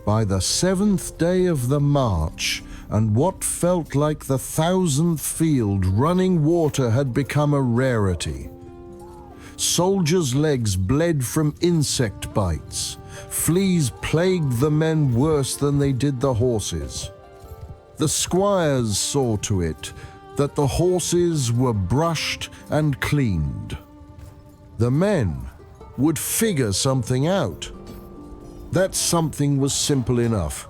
By the 7th day of the march, and what felt like the 1,000th field, running water had become a rarity. Soldiers' legs bled from insect bites. Fleas plagued the men worse than they did the horses. The squires saw to it that the horses were brushed and cleaned. The men would figure something out. That something was simple enough.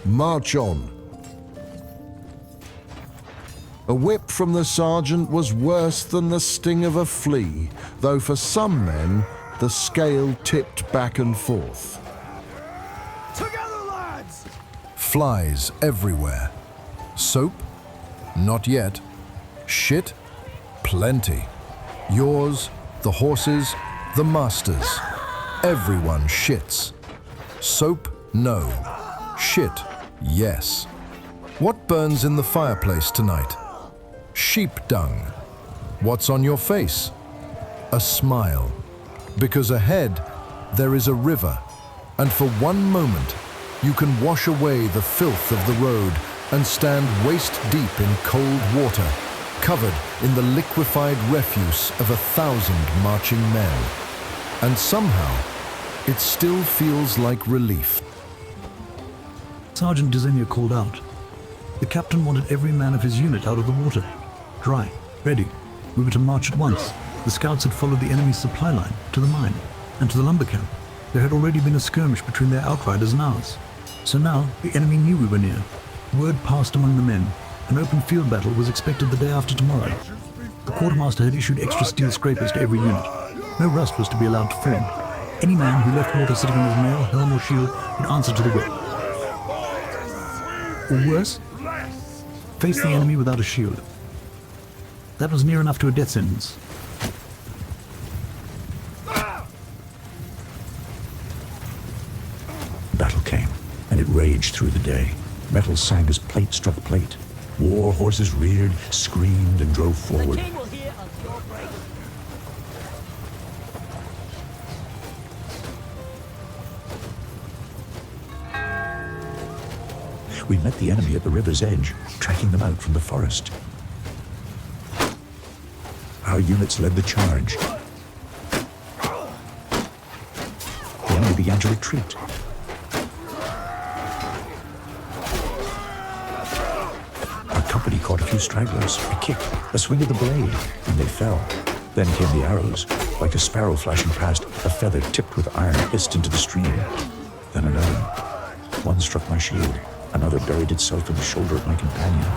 March on. A whip from the sergeant was worse than the sting of a flea, though for some men the scale tipped back and forth. Together, lads! Flies everywhere. Soap? Not yet. Shit? Plenty. Yours, the horses, the masters. Everyone shits. Soap? No. Shit? Yes. What burns in the fireplace tonight? Sheep dung. What's on your face? A smile. Because ahead there is a river, and for one moment you can wash away the filth of the road and stand waist deep in cold water, covered in the liquefied refuse of 1,000 marching men. And somehow it still feels like relief. Sergeant Dezemia called out. The captain wanted every man of his unit out of the water. Dry, ready. We were to march at once. The scouts had followed the enemy's supply line to the mine and to the lumber camp. There had already been a skirmish between their outriders and ours. So now the enemy knew we were near. Word passed among the men. An open field battle was expected the day after tomorrow. The quartermaster had issued extra steel scrapers to every unit. No rust was to be allowed to form. Any man who left water sitting on his mail, helm or shield would answer to the whip. Or worse, face the enemy without a shield. That was near enough to a death sentence. Battle came, and it raged through the day. Metal sang as plate struck plate. War horses reared, screamed, and drove forward. We met the enemy at the river's edge, tracking them out from the forest. Our units led the charge. The enemy began to retreat. Our company caught a few stragglers, a kick, a swing of the blade, and they fell. Then came the arrows. Like a sparrow flashing past, a feather tipped with iron hissed into the stream. Then another. One struck my shield. Another buried itself in the shoulder of my companion.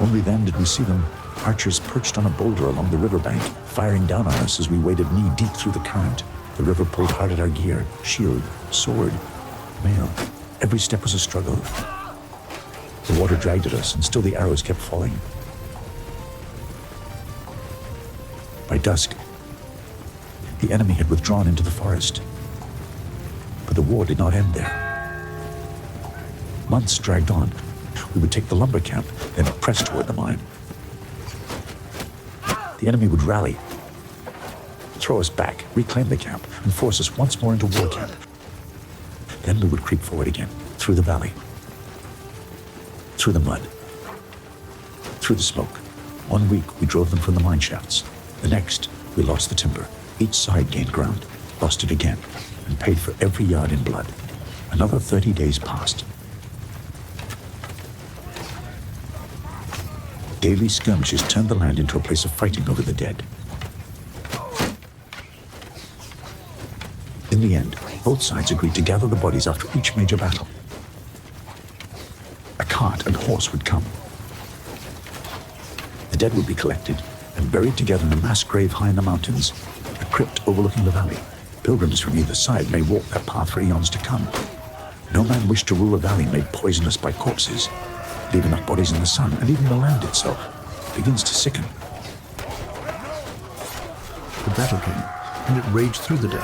Only then did we see them, archers perched on a boulder along the riverbank, firing down on us as we waded knee-deep through the current. The river pulled hard at our gear, shield, sword, mail. Every step was a struggle. The water dragged at us, and still the arrows kept falling. By dusk, the enemy had withdrawn into the forest. But the war did not end there. Months dragged on. We would take the lumber camp, then press toward the mine. The enemy would rally, throw us back, reclaim the camp, and force us once more into war camp. Then we would creep forward again, through the valley, through the mud, through the smoke. 1 week we drove them from the mine shafts. The next, we lost the timber. Each side gained ground, lost it again, and paid for every yard in blood. Another 30 days passed. Daily skirmishes turned the land into a place of fighting over the dead. In the end, both sides agreed to gather the bodies after each major battle. A cart and horse would come. The dead would be collected and buried together in a mass grave high in the mountains, a crypt overlooking the valley. Pilgrims from either side may walk that path for eons to come. No man wished to rule a valley made poisonous by corpses. Leave enough bodies in the sun, and even the land itself begins to sicken. The battle came, and it raged through the day.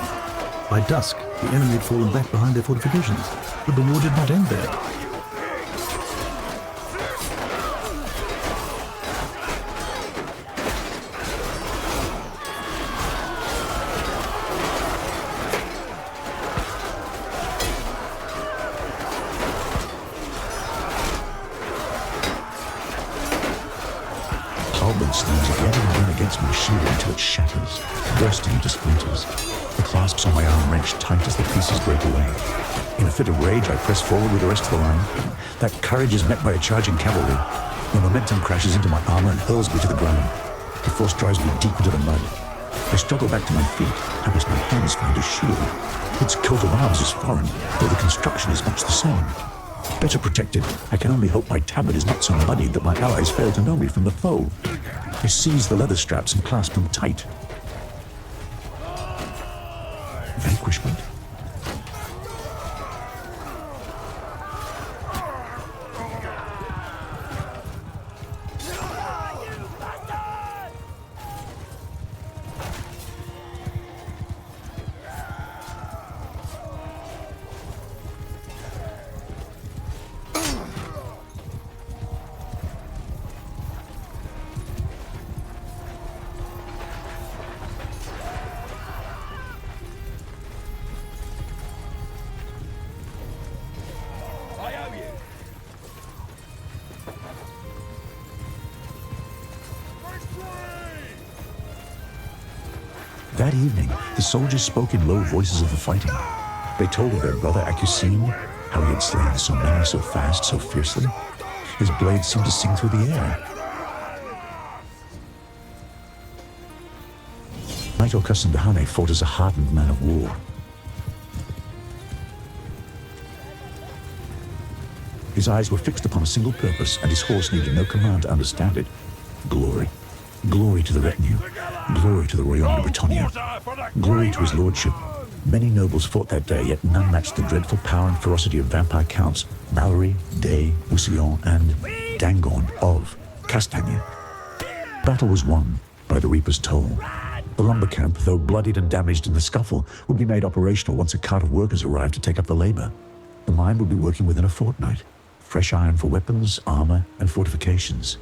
By dusk, the enemy had fallen back behind their fortifications, but the war did not end there. sword sleeves again and again against my shield until it shatters, bursting into splinters. The clasps on my arm wrench tight as the pieces break away. In a fit of rage, I press forward with the rest of the line. That courage is met by a charging cavalry. The momentum crashes into my armor and hurls me to the ground. The force drives me deep into the mud. I struggle back to my feet. How must my hands find a shield? Its coat of arms is foreign, though the construction is much the same. Better protected, I can only hope my tabard is not so muddied that my allies fail to know me from the foe. I seize the leather straps and clasp them tight. Vanquishment? That evening, the soldiers spoke in low voices of the fighting. They told of their brother Acusine, how he had slain so many so fast, so fiercely. His blade seemed to sing through the air. Knight Okasandahane fought as a hardened man of war. His eyes were fixed upon a single purpose, and his horse needed no command to understand it. Glory. Glory to the retinue. Glory to the Royaume de Bretagne. Glory to his lordship. Many nobles fought that day, yet none matched the dreadful power and ferocity of vampire counts Mallory, Day, Roussillon, and Dangorn of Castagne. Battle was won by the Reaper's toll. The lumber camp, though bloodied and damaged in the scuffle, would be made operational once a cart of workers arrived to take up the labor. The mine would be working within a fortnight. Fresh iron for weapons, armor, and fortifications.